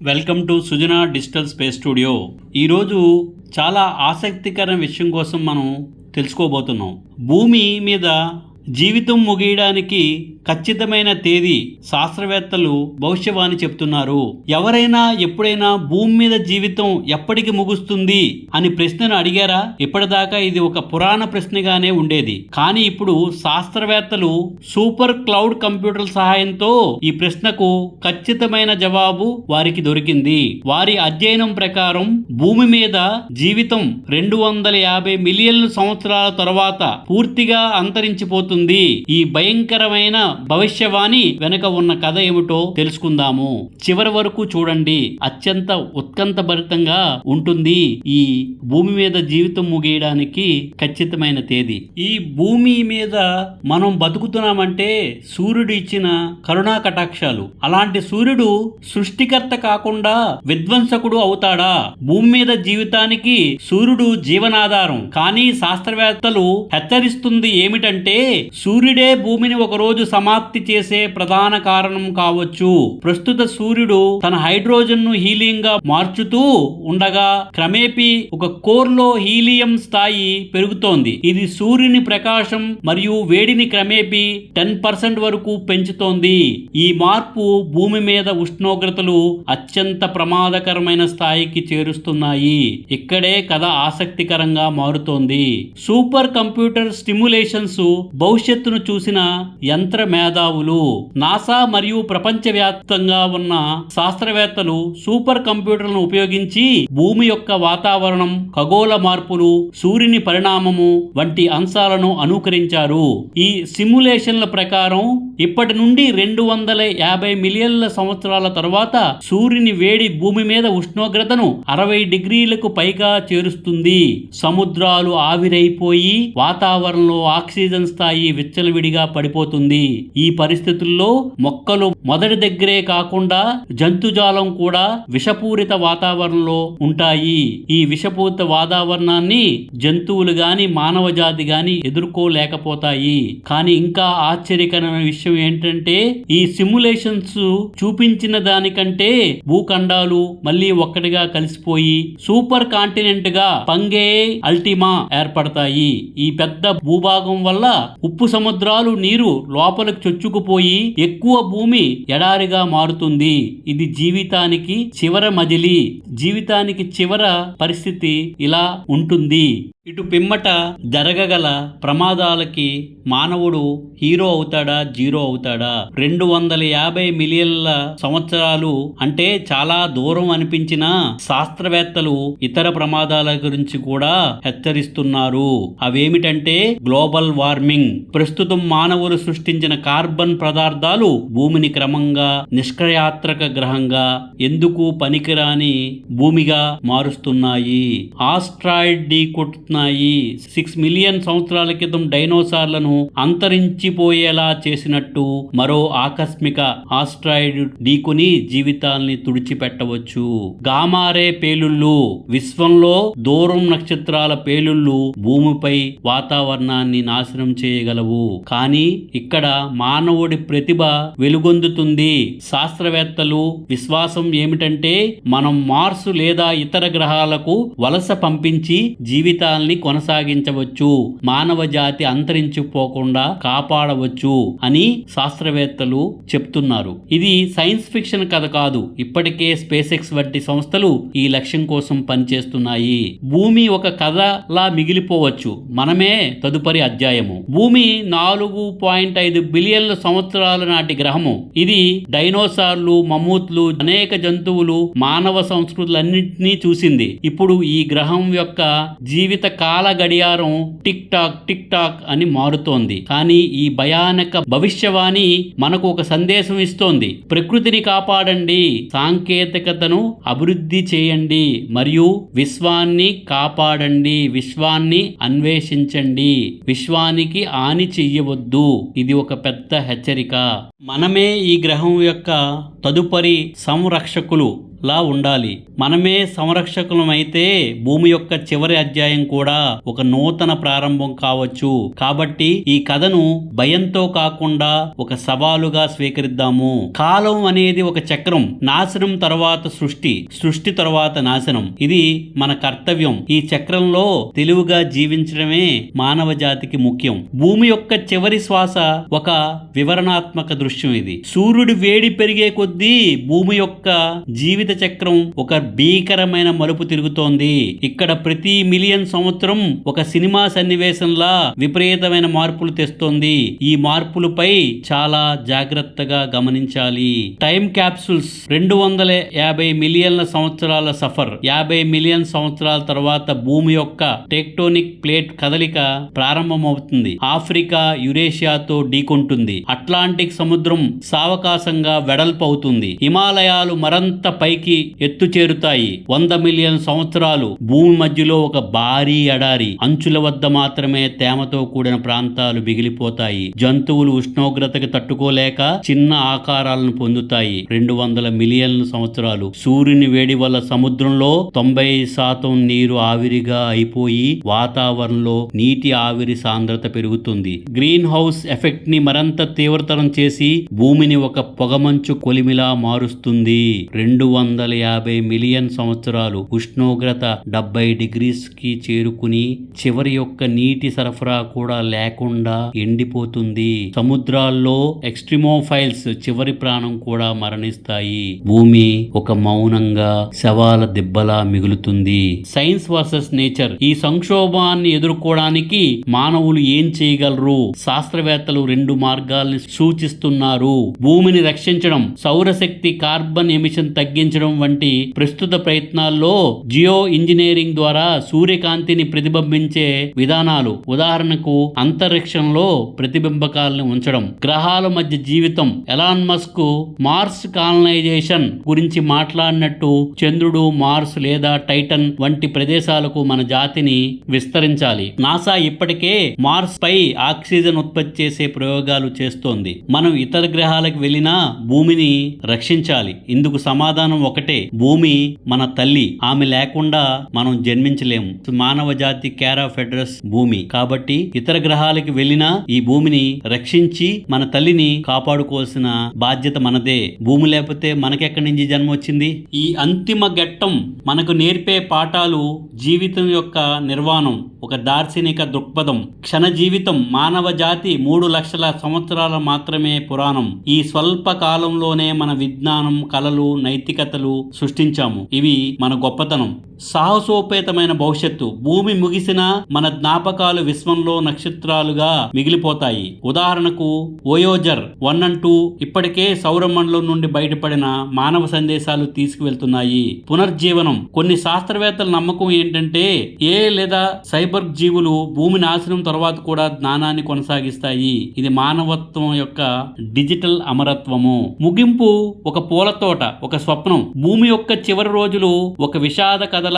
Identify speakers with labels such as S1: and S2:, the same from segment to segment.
S1: Welcome to Sujana digital space studio. ఈరోజు చాలా ఆసక్తికరమైన విషయం కోసం మనం తెలుసుకోబోతున్నాం. భూమి మీద జీవితం ముగియడానికి ఖచ్చితమైన తేదీ శాస్త్రవేత్తలు భవిష్యవాణి చెప్తున్నారు. ఎవరైనా ఎప్పుడైనా భూమి మీద జీవితం ఎప్పటికి ముగుస్తుంది అని ప్రశ్నను అడిగారా? ఇప్పటిదాకా ఇది ఒక పురాణ ప్రశ్నగానే ఉండేది. కానీ ఇప్పుడు శాస్త్రవేత్తలు సూపర్ క్లౌడ్ కంప్యూటర్ సహాయంతో ఈ ప్రశ్నకు ఖచ్చితమైన జవాబు వారికి దొరికింది. వారి అధ్యయనం ప్రకారం భూమి మీద జీవితం 250 మిలియన్ల సంవత్సరాల తర్వాత పూర్తిగా అంతరించిపోతుంది. ఈ భయంకరమైన భవిష్యవాణి వెనుక ఉన్న కథ ఏమిటో తెలుసుకుందాము. చివరి వరకు చూడండి. అత్యంత ఉత్కంఠభరితంగా ఉంటుంది ఈ భూమి మీద జీవితం ముగియడానికి ఖచ్చితమైన తేదీ. ఈ భూమి మీద మనం బతుకుతున్నామంటే సూర్యుడు ఇచ్చిన కరుణా కటాక్షాలు. అలాంటి సూర్యుడు సృష్టికర్త కాకుండా విధ్వంసకుడు అవుతాడా? భూమి మీద జీవితానికి సూర్యుడు జీవనాధారం. కానీ శాస్త్రవేత్తలు హెచ్చరిస్తుంది ఏమిటంటే సూర్యుడే భూమిని ఒకరోజు సమాప్తి చేసే ప్రధాన కారణం కావచ్చు. ప్రస్తుత సూర్యుడు తన హైడ్రోజన్ ను హీలియం గా మార్చుతూ ఉండగా క్రమేపీ ఒక కోర్ లో హీలియం స్థాయి పెరుగుతోంది. ఇది సూర్యుని ప్రకాశం మరియు వేడిని క్రమేపీ 10% వరకు పెంచుతోంది. ఈ మార్పు భూమి మీద ఉష్ణోగ్రతలు అత్యంత ప్రమాదకరమైన స్థాయికి చేరుస్తున్నాయి. ఇక్కడే కథ ఆసక్తికరంగా మారుతోంది. సూపర్ కంప్యూటర్ స్టిమ్యులేషన్స్ భవిష్యత్తును చూసిన యంత్ర మేధావులు. నాసా మరియు ప్రపంచవ్యాప్తంగా ఉన్న శాస్త్రవేత్తలు సూపర్ కంప్యూటర్లను ఉపయోగించి భూమి యొక్క వాతావరణం, ఖగోళ మార్పులు, సూర్యుని పరిణామము వంటి అంశాలను అనుకరించారు. ఈ సిమ్యులేషన్ల ప్రకారం ఇప్పటి నుండి 250 మిలియన్ల సంవత్సరాల తర్వాత సూర్యుని వేడి భూమి మీద ఉష్ణోగ్రతను 60 డిగ్రీలకు పైగా చేరుస్తుంది. సముద్రాలు ఆవిరైపోయి వాతావరణంలో ఆక్సిజన్ స్థాయి విచ్చలవిడిగా పడిపోతుంది. ఈ పరిస్థితుల్లో మొక్కలు మొదటి దగ్గరే కాకుండా జంతుజాలం కూడా విషపూరిత వాతావరణంలో ఉంటాయి. ఈ విషపూరిత వాతావరణాన్ని జంతువులు గాని మానవ జాతి గాని ఎదుర్కోలేకపోతాయి. కానీ ఇంకా ఆశ్చర్యకరమైన విషయం ఏంటంటే ఈ సిమ్యులేషన్స్ చూపించిన దానికంటే భూఖండాలు మళ్ళీ ఒక్కటిగా కలిసిపోయి సూపర్ కాంటినెంట్ గా పంగే అల్టిమా ఏర్పడతాయి. ఈ పెద్ద భూభాగం వల్ల ఉప్పు సముద్రాలు నీరు లోపలికి చొచ్చుకుపోయి ఎక్కువ భూమి ఎడారిగా మారుతుంది. ఇది జీవితానికి చివర మజిలీ. జీవితానికి చివర పరిస్థితి ఇలా ఉంటుంది. ఇటు పిమ్మట జరగగల ప్రమాదాలకి మానవుడు హీరో అవుతాడా, జీరో అవుతాడా? 250 మిలియన్ల సంవత్సరాలు అంటే చాలా దూరం అనిపించినా శాస్త్రవేత్తలు ఇతర ప్రమాదాల గురించి కూడా హెచ్చరిస్తున్నారు. అవేమిటంటే గ్లోబల్ వార్మింగ్. ప్రస్తుతం మానవులు సృష్టించిన కార్బన్ పదార్థాలు భూమిని క్రమంగా నిష్క్రియాత్మక గ్రహంగా, ఎందుకు పనికిరాని భూమిగా మారుస్తున్నాయి. ఆస్ట్రాయిడ్ ఢీకొట్టుతున్నాయి. 6 మిలియన్ సంవత్సరాల క్రితం డైనోసార్లను అంతరించిపోయేలా చేసినట్టు మరో ఆకస్మిక ఆస్ట్రాయిడ్ ఢీకొని జీవితాల్ని తుడిచిపెట్టవచ్చు. గామారే పేలుళ్ళు. విశ్వంలో దూరం నక్షత్రాల పేలుళ్ళు భూమిపై వాతావరణాన్ని నాశనం చేయగలవు. కానీ ఇక్కడ మానవుడి ప్రతిభ వెలుగొందుతుంది. శాస్త్రవేత్తలు విశ్వాసం ఏమిటంటే మనం మార్స్ లేదా ఇతర గ్రహాలకు వలస పంపించి జీవితాల్ని కొనసాగించవచ్చు. మానవ జాతి అంతరించిపోకుండా కాపాడవచ్చు అని శాస్త్రవేత్తలు చెప్తున్నారు. ఇది సైన్స్ ఫిక్షన్ కథ కాదు. ఇప్పటికే స్పేస్ ఎక్స్ వంటి సంస్థలు ఈ లక్ష్యం కోసం పనిచేస్తున్నాయి. భూమి ఒక కథలా మిగిలిపోవచ్చు. మనమే తదుపరి అధ్యాయము. భూమి 4.5 బిలియన్ల సంవత్సరాల నాటి గ్రహము. ఇది డైనోసార్లు, మమ్మూత్లు, అనేక జంతువులు, మానవ సంస్కృతులన్నింటినీ చూసింది. ఇప్పుడు ఈ గ్రహం యొక్క జీవిత కాల గడియారం టిక్ టాక్ అని మారుతోంది. కానీ ఈ భయానక భవిష్యవాణి మనకు ఒక సందేశం ఇస్తోంది. ప్రకృతిని కాపాడండి, సాంకేతికతను అభివృద్ధి చేయండి మరియు విశ్వాన్ని కాపాడండి. విశ్వాన్ని అన్వేషించండి. విశ్వానికి హాని చెయ్యవద్దు. ఇది ఒక పెద్ద హెచ్చరిక. మనమే ఈ గ్రహం యొక్క తదుపరి సంరక్షకులు లా ఉండాలి. మనమే సంరక్షకులమైతే భూమి యొక్క చివరి అధ్యాయం కూడా ఒక నూతన ప్రారంభం కావచ్చు. కాబట్టి ఈ కథను భయంతో కాకుండా ఒక సవాలుగా స్వీకరిద్దాము. కాలం అనేది ఒక చక్రం. నాశనం తర్వాత సృష్టి, సృష్టి తర్వాత నాశనం. ఇది మన కర్తవ్యం. ఈ చక్రంలో తెలివిగా జీవించడమే మానవ జాతికి ముఖ్యం. భూమి యొక్క చివరి శ్వాస ఒక వివరణాత్మక దృశ్యం. ఇది సూర్యుడి వేడి పెరిగే కొద్దీ భూమి యొక్క జీవిత చక్రం ఒక భీకరమైన మలుపు తిరుగుతోంది. ఇక్కడ ప్రతి మిలియన్ సంవత్సరం ఒక సినిమా సన్నివేశంలా విపరీతమైన మార్పులు తెస్తోంది. ఈ మార్పులపై చాలా జాగ్రత్తగా గమనించాలి. టైం క్యాప్సూల్స్ 250 మిలియన్ల సంవత్సరాల సఫర్. 50 మిలియన్ సంవత్సరాల తర్వాత భూమి యొక్క టెక్టోనిక్ ప్లేట్ కదలిక ప్రారంభమవుతుంది. ఆఫ్రికా యురేషియాతో ఢీకొంటుంది. అట్లాంటిక్ సముద్రం సావకాశంగా వెడల్పు అవుతుంది. హిమాలయాలు మరంత పైకి ఎత్తు చేరుతాయి. 100 మిలియన్ సంవత్సరాలు భూమి మధ్యలో ఒక భారీ ఎడారి. అంచుల వద్ద మాత్రమే తేమతో కూడిన ప్రాంతాలు మిగిలిపోతాయి. జంతువులు ఉష్ణోగ్రతకి తట్టుకోలేక చిన్న ఆకారాలను పొందుతాయి. 200 మిలియన్ల సంవత్సరాలు సూర్యుని వేడి వల్ల సముద్రంలో 90% నీరు ఆవిరిగా అయిపోయి వాతావరణంలో నీటి ఆవిరి సాంద్రత పెరుగుతుంది. గ్రీన్ హౌస్ ఎఫెక్ట్ ని మరింత తీవ్రతరం చేసి భూమిని ఒక పొగమంచు కొలిమిలా మారుస్తుంది. 250 మిలియన్ సంవత్సరాలు ఉష్ణోగ్రత 70 డిగ్రీస్ కి చేరుకుని చివరి యొక్క నీటి సరఫరా కూడా లేకుండా ఎండిపోతుంది. సముద్రాల్లో ఎక్స్ట్రిమోఫైల్స్ చివరి ప్రాణం కూడా మరణిస్తాయి. భూమి ఒక మౌనంగా శవాల దిబ్బలా మిగులుతుంది. Science versus nature. ఈ సంక్షోభాన్ని ఎదుర్కోవడానికి మానవులు ఏం చేయగలరు? శాస్త్రవేత్తలు 2 మార్గాల్ని సూచిస్తున్నారు. భూమిని రక్షించడం, సౌరశక్తి, కార్బన్ ఎమిషన్ తగ్గించడం వంటి ప్రస్తుత ప్రయత్నాల్లో జియో ఇంజనీరింగ్ ద్వారా సూర్యకాంతిని ప్రతిబింబించే విధానాలు. ఉదాహరణకు అంతరిక్షంలో ప్రతిబింబకాలను ఉంచడం. గ్రహాల మధ్య జీవితం. ఎలాన్ మస్క్ మార్స్ కాలనైజేషన్ గురించి మాట్లాడినట్టు చంద్రుడు, మార్స్ లేదా టైటన్ వంటి ప్రదేశాలకు మన జాతిని విస్తరించాలి. నాసా ఇప్పటికే మార్స్ పై ఆక్సిజన్ ఉత్పత్తి చేసే ప్రయోగాలు చేస్తోంది. మనం ఇతర గ్రహాలకు వెళ్ళినా భూమిని రక్షించాలి. ఇందుకు సమాధానం ఒకటే: భూమి మన తల్లి. ఆమె లేకుండా మనం జన్మించలేము. మానవ జాతి కేర్ ఆఫ్ అడ్రస్ భూమి. కాబట్టి ఇతర గ్రహాలకు వెళ్ళినా ఈ భూమిని రక్షించి మన తల్లిని కాపాడుకోవాల్సిన బాధ్యత మనదే. భూమి లేకపోతే మనకెక్కడి నుంచి జన్మ వచ్చింది? ఈ అంతిమ ఘట్టం మనకు నేర్పే పాఠాలు: జీవితం యొక్క నిర్వాణం, ఒక దార్శనిక దృక్పథం, క్షణ జీవితం. మానవ జాతి 3 లక్షల సంవత్సరాల మాత్రమే పురాణం. ఈ స్వల్ప కాలంలోనే మన విజ్ఞానం, కళలు, నైతికతలు సృష్టించాము. ఇవి మన గొప్పతనం. సాహసోపేతమైన భవిష్యత్తు. భూమి ముగిసినా మన జ్ఞాపకాలు విశ్వంలో నక్షత్రాలుగా మిగిలిపోతాయి. ఉదాహరణకు వోయోజర్ 1 and 2 ఇప్పటికే సౌరమండలం నుండి బయటపడిన మానవ సందేశాలు తీసుకువెళ్తున్నాయి. పునర్జీవనం. కొన్ని శాస్త్రవేత్తల నమ్మకం ఏంటంటే లేదా సైబర్ జీవులు భూమి నాశనం తర్వాత కూడా జ్ఞానాన్ని కొనసాగిస్తాయి. ఇది మానవత్వం యొక్క డిజిటల్ అమరత్వము. ముగింపు. ఒక పూల తోట, ఒక స్వప్నం. భూమి యొక్క చివరి రోజులు ఒక విషాద కథలా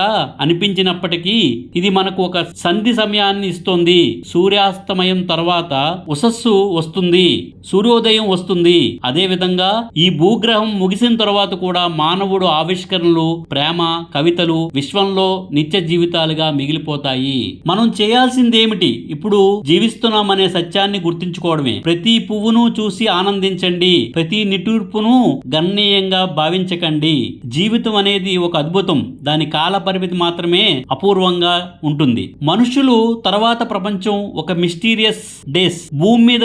S1: అనిపించినప్పటికీ ఇది మనకు ఒక సంధి సమయాన్ని ఇస్తుంది. సూర్యాస్తమయం తర్వాత ఉషస్సు వస్తుంది, సూర్యోదయం వస్తుంది. అదే విధంగా ఈ భూగ్రహం ముగిసిన తర్వాత కూడా మానవుడు ఆవిష్కరణలు, ప్రేమ, కవితలు విశ్వంలో నిత్య జీవితాలుగా మిగిలిపోతాయి. మనం చేయాల్సింది ఏమిటి? ఇప్పుడు జీవిస్తున్నామనే సత్యాన్ని గుర్తించుకోవడమే. ప్రతి పువ్వును చూసి ఆనందించండి. ప్రతి నిట్టూర్పును గణనీయంగా భావించకండి. జీవితం అనేది ఒక అద్భుతం. దాని కాల పరిమితి మాత్రమే అపూర్వంగా ఉంటుంది. మనుషులు తర్వాత ప్రపంచం ఒక మిస్టీరియస్ డేస్. భూమి మీద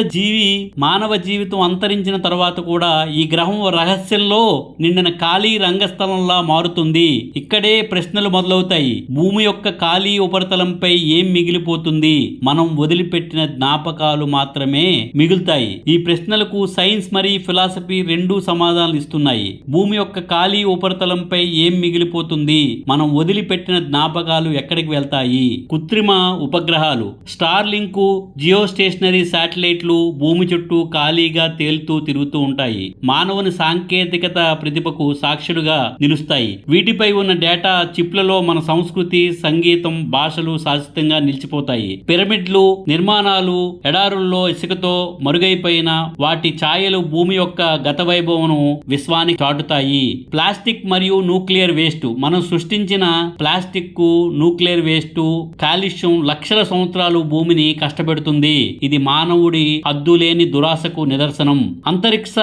S1: మానవ జీవితం అంతరించిన తర్వాత కూడా ఈ గ్రహం రహస్యంలో నిండిన ఖాళీ రంగస్థలంలా మారుతుంది. ఇక్కడే ప్రశ్నలు మొదలవుతాయి. భూమి యొక్క ఖాళీ ఉపరితలంపై ఏం మిగిలిపోతుంది? మనం వదిలిపెట్టిన జ్ఞాపకాలు మాత్రమే మిగులుతాయి. ఈ ప్రశ్నలకు సైన్స్ మరియు ఫిలాసఫీ 2 సమాధానాలు ఇస్తున్నాయి. భూమి యొక్క ఖాళీ ఉపరితలంపై ఏం మిగిలిపోతుంది? మనం వదిలిపెట్టిన జ్ఞాపకాలు ఎక్కడికి వెళ్తాయి? కృత్రిమ ఉపగ్రహాలు, స్టార్ లింక్, జియో స్టేషనరీ శాటిలైట్లు భూమి చుట్టూ ఖాళీగా తేలుతూ తిరుగుతూ ఉంటాయి. మానవుని సాంకేతికత ప్రతిభకు సాక్షులుగా నిలుస్తాయి. వీటిపై ఉన్న డేటా చిప్లలో మన సంస్కృతి, సంగీతం, భాషలు, శాస్త్రీయ శాశ్వతంగా నిలిచిపోతాయి. పిరమిడ్లు నిర్మాణాలు ఎడారుల్లో ఇసుకతో మరుగైపోయిన వాటి ఛాయలు భూమి యొక్క గత వైభవమును విశ్వానికి చాటుతాయి. ప్లాస్టిక్ మరియు న్యూక్లియర్ వేస్ట్. మనం సృష్టించిన ప్లాస్టిక్, న్యూక్లియర్ వేస్ట్, కాలుష్యం లక్షల సంవత్సరాలు భూమిని కష్టపెడుతుంది. ఇది మానవుడి హద్దులేని దురాశకు నిదర్శనం. అంతరిక్ష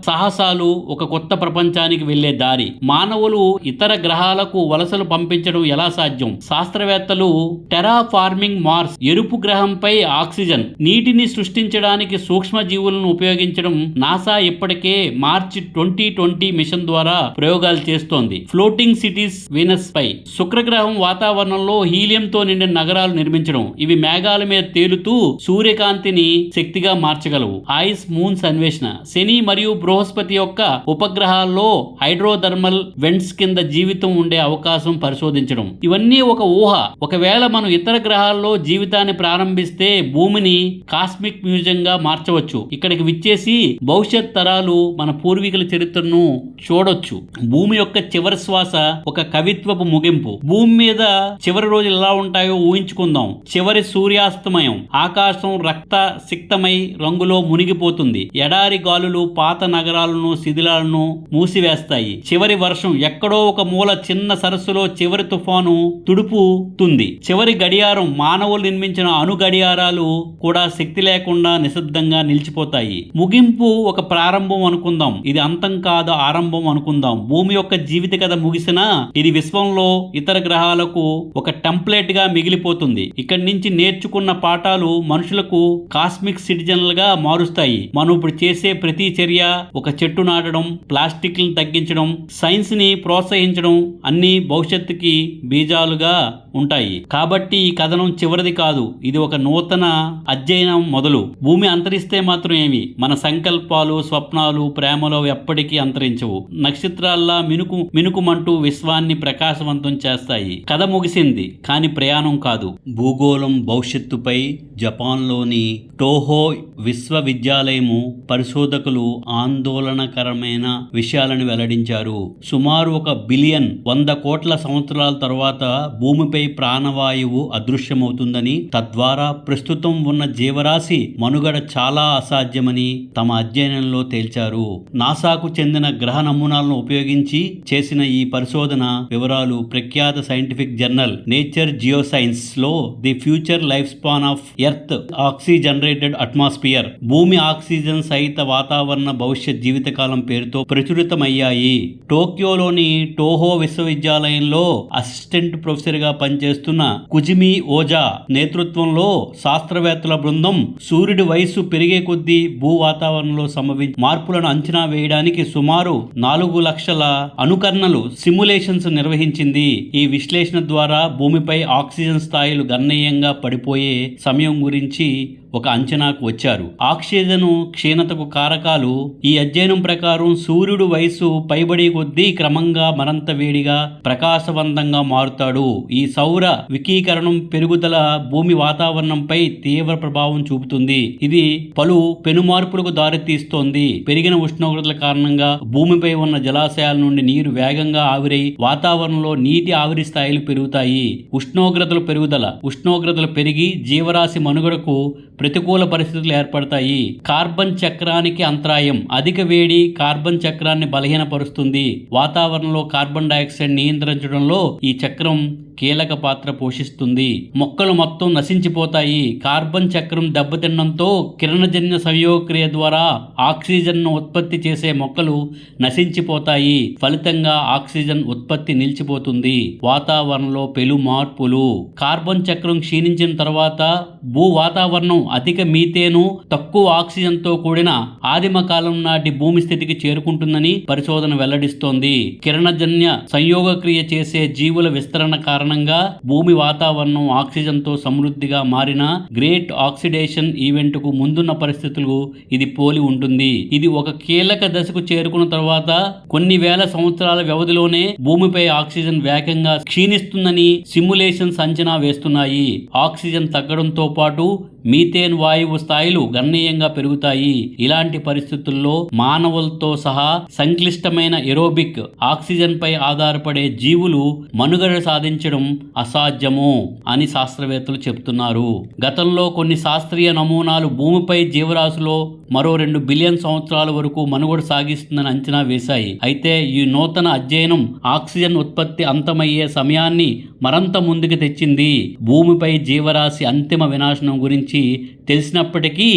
S1: సాహసాలు ఒక కొత్త ప్రపంచానికి వెళ్లే దారి. మానవులు ఇతర గ్రహాలకు వలసలు పంపించడం ఎలా సాధ్యం? శాస్త్రవేత్తలు టెరాఫార్మింగ్ మార్స్, ఎరుపు గ్రహంపై ఆక్సిజన్, నీటిని సృష్టించడానికి సూక్ష్మ జీవులను ఉపయోగించడం. నాసా ఇప్పటికే మార్చి 2020 మిషన్ ద్వారా ప్రయోగాలు చేస్తోంది. ఫ్లోటింగ్ సిటీస్ వీనస్ పై, శుక్రగ్రహం వాతావరణంలో హీలియంతో నిండిన నగరాలు నిర్మించడం. ఇవి మేఘాల మీద తేలుతూ సూర్యకాంతిని శక్తిగా మార్చగలవు. ఐస్ మూన్స్ అన్వేషణ, శని మరియు బృహస్పతి యొక్క ఉపగ్రహాల్లో హైడ్రోథర్మల్ వెంట్స్ కింద జీవితం ఉండే అవకాశం పరిశోధించడం. ఇవన్నీ ఒక ఊహ. ఒకవేళ మనం ఇతర గ్రహాల్లో జీవితాన్ని ప్రారంభిస్తే భూమిని కాస్మిక్ మ్యూజియం గా మార్చవచ్చు. ఇక్కడికి విచ్చేసి భవిష్యత్ తరాలు మన పూర్వీకుల చరిత్రను చూడొచ్చు. భూమి యొక్క చివరి శ్వాస ఒక కవిత్వపు ముగింపు. భూమి మీద చివరి రోజులు ఎలా ఉంటాయో ఊహించుకుందాం. చివరి సూర్యాస్తమయం, ఆకాశం రక్త సిక్తమై రంగులో మునిగిపోతుంది. ఎడారి గాలులు పాత నగరాలను శిథిలాలను మూసివేస్తాయి. చివరి వర్షం, ఎక్కడో ఒక మూల చిన్న సరస్సులో చివరి తుఫాను తుడుపుతుంది. చివరి గడియారం, మానవులు నిర్మించిన అణు గడియారాలు కూడా శక్తి లేకుండా నిశ్శబ్దంగా నిలిచిపోతాయి. ముగింపు ఒక ప్రారంభం అనుకుందాం, ఇది అంతం కాదు ఆరంభం అనుకుందాం. భూమి యొక్క జీవిత కథ ముగిసినా ఇది విశ్వంలో ఇతర గ్రహాలకు ఒక టెంప్లెట్ గా మిగిలిపోతుంది. ఇక్కడి నుంచి నేర్చుకున్న పాఠాలు మనుషులకు కాస్మిక్ సిటిజన్లుగా మారుస్తాయి. మనం ఇప్పుడు చేసే ప్రతి చర్య, ఒక చెట్టు నాటడం, ప్లాస్టిక్లను తగ్గించడం, సైన్స్ ని ప్రోత్సహించడం, అన్ని భవిష్యత్తుకి బీజాలుగా ఉంటాయి. కాబట్టి ఈ కథనం చివరిది కాదు, ఇది ఒక నూతన అధ్యయనం మొదలు. భూమి అంతరిస్తే మాత్రం ఏమి, మన సంకల్పాలు, స్వప్నాలు, ప్రేమలో ఎప్పటికీ అంతరించవు. నక్షత్రాల్లా మినుకుమంటూ విశ్వాన్ని ప్రకాశవంతం చేస్తాయి. కథ ముగిసింది, కానీ ప్రయాణం కాదు. భూగోళం భవిష్యత్తుపై జపాన్లోని టోహో విశ్వవిద్యాలయము పరిశోధకులు ఆందోళనకరమైన విషయాలను వెల్లడించారు. సుమారు 1 బిలియన్ 100 కోట్ల సంవత్సరాల తర్వాత భూమిపై ప్రాణవాయువు అదృశ్యమవుతుందని, తద్వారా ప్రస్తుతం ఉన్న జీవరాశి మనుగడ చాలా అసాధ్యమని తమ అధ్యయనంలో తేల్చారు. నాసాకు చెందిన గ్రహ నమూనాలను ఉపయోగించి చేసిన ఈ పరిశోధన వివరాలు ప్రఖ్యాత సైంటిఫిక్ జర్నల్ నేచర్ జియోసైన్స్ లో the future life span of earth oxygenated atmosphere, భూమి ఆక్సిజన్ సహిత వాతావరణ భవిష్యత్ జీవితకాలం పేరుతో ప్రచురితమయ్యాయి. టోక్యోలోని టోహో విశ్వవిద్యాలయంలో అసిస్టెంట్ ప్రొఫెసర్ గా పనిచేస్తున్న కుజిమి ఓజా నేతృత్వంలో శాస్త్రవేత్తల బృందం సూర్యుడి వయస్సు పెరిగే కొద్దీ భూ వాతావరణంలో సంభవించే మార్పులను అంచనా వేయడానికి సుమారు 4 లక్షల అనుకరణలు సిమ్యులేషన్స్ నిర్వహించింది. ఈ విశ్లేషణ ద్వారా భూమిపై ఆక్సిజన్ స్థాయిలు గణనీయంగా పడిపోయే సమయం గురించి ఒక అంచనాకు వచ్చారు. ఆక్సిజన్ క్షీణతకు కారకాలు. ఈ అధ్యయనం ప్రకారం సూర్యుడు వయసు పైబడి కొద్దీ క్రమంగా మరింత వేడిగా ప్రకాశవంతంగా మారుతాడు. ఈ సౌర వికీకరణం పెరుగుదల భూమి వాతావరణంపై తీవ్ర ప్రభావం చూపుతుంది. ఇది పలు పెనుమార్పులకు దారితీస్తోంది. పెరిగిన ఉష్ణోగ్రతల కారణంగా భూమిపై ఉన్న జలాశయాల నుండి నీరు వేగంగా ఆవిరై వాతావరణంలో నీటి ఆవిరి స్థాయిలు పెరుగుతాయి. ఉష్ణోగ్రతలు పెరిగి జీవరాశి మనుగడకు ప్రతికూల పరిస్థితులు ఏర్పడతాయి. కార్బన్ చక్రానికి అంతరాయం. అధిక వేడి కార్బన్ చక్రాన్ని బలహీనపరుస్తుంది. వాతావరణంలో కార్బన్ డయాక్సైడ్ నియంత్రించడంలో ఈ చక్రం కీలక పాత్ర పోషిస్తుంది. మొక్కలు మొత్తం నశించిపోతాయి. కార్బన్ చక్రం దెబ్బతినడంతో కిరణజన్య సంయోగక్రియ ద్వారా ఆక్సిజన్ను ఉత్పత్తి చేసే మొక్కలు నశించిపోతాయి. ఫలితంగా ఆక్సిజన్ ఉత్పత్తి నిలిచిపోతుంది. వాతావరణంలో పెను మార్పులు. కార్బన్ చక్రం క్షీణించిన తర్వాత భూ వాతావరణం అధిక మీథేను, తక్కువ ఆక్సిజన్తో కూడిన ఆదిమ కాలం నాటి భూమి స్థితికి చేరుకుంటుందని పరిశోధన వెల్లడిస్తోంది. కిరణజన్య సంయోగక్రియ చేసే జీవుల విస్తరణ కారణంగా భూమి వాతావరణం ఆక్సిజన్తో సమృద్ధిగా మారిన గ్రేట్ ఆక్సిడేషన్ ఈవెంట్ కు ముందున్న పరిస్థితులు ఇది పోలి ఉంటుంది. ఇది ఒక కీలక దశకు చేరుకున్న తర్వాత కొన్ని వేల సంవత్సరాల వ్యవధిలోనే భూమిపై ఆక్సిజన్ వేగంగా క్షీణిస్తుందని సిమ్యులేషన్స్ అంచనా వేస్తున్నాయి. ఆక్సిజన్ తగ్గడంతో పాటు మీథేన్ వాయువు స్థాయిలు గణనీయంగా పెరుగుతాయి. ఇలాంటి పరిస్థితుల్లో మానవులతో సహా సంక్లిష్టమైన ఏరోబిక్ ఆక్సిజన్ పై ఆధారపడే జీవులు మనుగడ సాధించడం అసాధ్యము అని శాస్త్రవేత్తలు చెబుతున్నారు. గతంలో కొన్ని శాస్త్రీయ నమూనాలు భూమిపై జీవరాశిలో మరో 2 బిలియన్ సంవత్సరాల వరకు మనుగడ సాగిస్తుందని అంచనా వేశాయి. అయితే ఈ నూతన అధ్యయనం ఆక్సిజన్ ఉత్పత్తి అంతమయ్యే సమయాన్ని మరంత ముందుకు తెచ్చింది. భూమిపై జీవరాశి అంతిమ వినాశనం గురించి తెలిసినప్పటికీ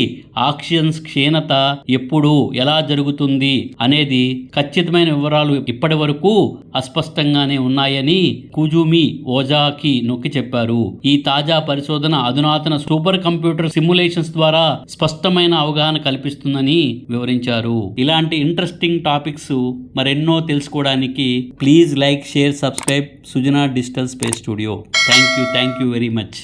S1: ఆక్సిజన్ క్షీణత ఎప్పుడు ఎలా జరుగుతుంది అనేది ఖచ్చితమైన వివరాలు ఇప్పటి వరకు అస్పష్టంగానే ఉన్నాయని కుజుమి ఓజాకి నొక్కి చెప్పారు. ఈ తాజా పరిశోధన అధునాతన సూపర్ కంప్యూటర్ సిమ్యులేషన్స్ ద్వారా స్పష్టమైన అవగాహన కల్పిస్తుందని వివరించారు. ఇలాంటి ఇంట్రెస్టింగ్ టాపిక్స్ మరెన్నో తెలుసుకోవడానికి please like, share, subscribe Sujana digital space studio. Thank you very much.